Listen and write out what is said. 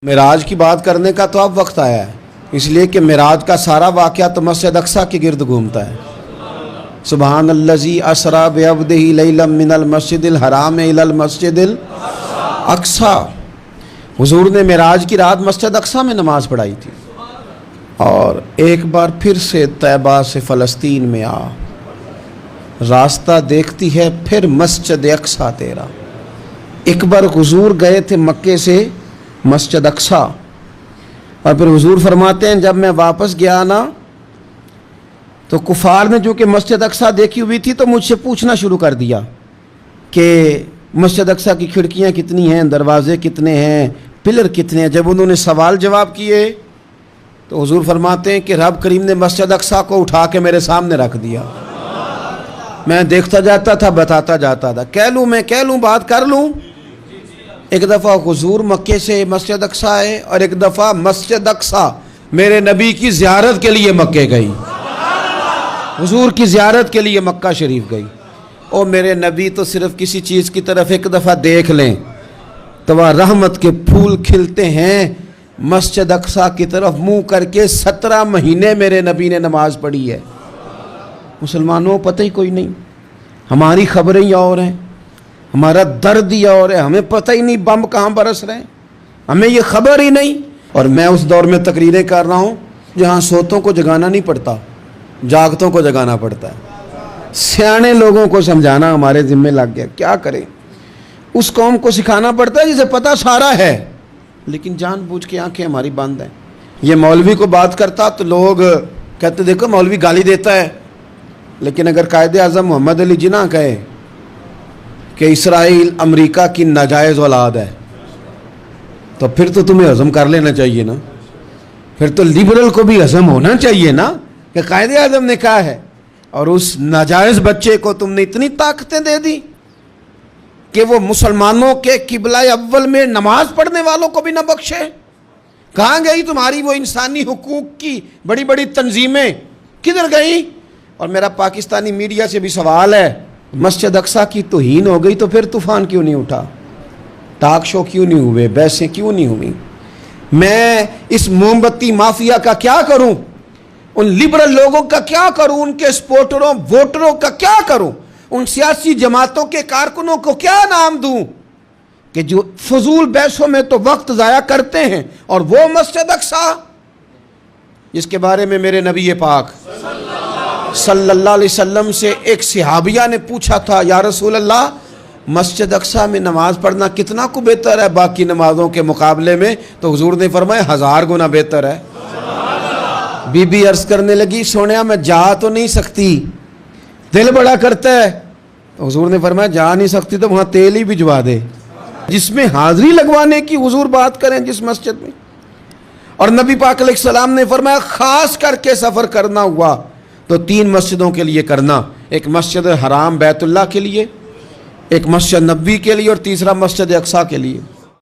معراج کی بات کرنے کا تو اب وقت آیا ہے، اس لیے کہ معراج کا سارا واقعہ تو مسجد اقصیٰ کے گرد گھومتا ہے۔ سبحان الذی اسریٰ بعبدہ لیلا من المسجد الحرام الی المسجد الاقصیٰ۔ حضور نے معراج کی رات مسجد اقصیٰ میں نماز پڑھائی تھی، اور ایک بار پھر سے طیبہ سے فلسطین میں آ، راستہ دیکھتی ہے پھر مسجد اقصیٰ تیرا۔ ایک بار حضور گئے تھے مکے سے مسجد اقصیٰ، اور پھر حضور فرماتے ہیں جب میں واپس گیا نا تو کفار نے جو کہ مسجد اقصیٰ دیکھی ہوئی تھی تو مجھ سے پوچھنا شروع کر دیا کہ مسجد اقصیٰ کی کھڑکیاں کتنی ہیں، دروازے کتنے ہیں، پلر کتنے ہیں۔ جب انہوں نے سوال جواب کیے تو حضور فرماتے ہیں کہ رب کریم نے مسجد اقصیٰ کو اٹھا کے میرے سامنے رکھ دیا۔ میں دیکھتا جاتا تھا، بتاتا جاتا تھا، کہہ لوں بات کر لوں۔ ایک دفعہ حضور مکے سے مسجد اقصیٰ آئے، اور ایک دفعہ مسجد اقصیٰ میرے نبی کی زیارت کے لیے مکے گئی، حضور کی زیارت کے لیے مکہ شریف گئی۔ اور میرے نبی تو صرف کسی چیز کی طرف ایک دفعہ دیکھ لیں تو وہ رحمت کے پھول کھلتے ہیں۔ مسجد اقصیٰ کی طرف منہ کر کے 17 مہینے میرے نبی نے نماز پڑھی ہے۔ مسلمانوں پتہ ہی کوئی نہیں، ہماری خبریں ہی اور ہیں، ہمارا درد ہی اور ہے، ہمیں پتہ ہی نہیں بم کہاں برس رہے ہیں، ہمیں یہ خبر ہی نہیں۔ اور میں اس دور میں تقریریں کر رہا ہوں جہاں سوتوں کو جگانا نہیں پڑتا، جاگتوں کو جگانا پڑتا ہے۔ سیانے لوگوں کو سمجھانا ہمارے ذمہ لگ گیا، کیا کریں؟ اس قوم کو سکھانا پڑتا ہے جسے پتہ سارا ہے، لیکن جان بوجھ کے آنکھیں ہماری بند ہیں۔ یہ مولوی کو بات کرتا تو لوگ کہتے دیکھو مولوی گالی دیتا ہے، لیکن اگر قائد اعظم محمد علی جناح کہے کہ اسرائیل امریکہ کی ناجائز اولاد ہے تو پھر تو تمہیں ہضم کر لینا چاہیے نا، پھر تو لبرل کو بھی ہضم ہونا چاہیے نا کہ قائد اعظم نے کہا ہے، اور اس ناجائز بچے کو تم نے اتنی طاقتیں دے دی کہ وہ مسلمانوں کے قبلہ اول میں نماز پڑھنے والوں کو بھی نہ بخشے۔ کہاں گئی تمہاری وہ انسانی حقوق کی بڑی بڑی تنظیمیں، کدھر گئی؟ اور میرا پاکستانی میڈیا سے بھی سوال ہے، مسجد اقصیٰ کی توہین ہو گئی تو پھر طوفان کیوں نہیں اٹھا، ٹاک شو کیوں نہیں ہوئے، بحثیں کیوں نہیں ہوئی؟ میں اس موم بتی مافیا کا کیا کروں؟ ان لبرل لوگوں کا کیا کروں؟ ان کے سپورٹروں ووٹروں کا کیا کروں؟ ان سیاسی جماعتوں کے کارکنوں کو کیا نام دوں کہ جو فضول بحثوں میں تو وقت ضائع کرتے ہیں، اور وہ مسجد اقصیٰ جس کے بارے میں میرے نبی پاک صلی اللہ علیہ وسلم سے ایک صحابیہ نے پوچھا تھا، یا رسول اللہ مسجد اقصیٰ میں نماز پڑھنا کتنا کو بہتر ہے باقی نمازوں کے مقابلے میں؟ تو حضور نے فرمایا 1000 گنا بہتر ہے۔ بی بی عرض کرنے لگی سونیا میں جا تو نہیں سکتی، دل بڑا کرتا ہے۔ تو حضور نے فرمایا جا نہیں سکتی تو وہاں تیل ہی بھجوا دے، جس میں حاضری لگوانے کی حضور بات کریں جس مسجد میں۔ اور نبی پاک علیہ السلام نے فرمایا خاص کر کے سفر کرنا ہوا تو 3 مسجدوں کے لیے کرنا، ایک مسجد حرام بیت اللہ کے لیے، ایک مسجد نبوی کے لیے، اور تیسرا مسجد اقصیٰ کے لیے۔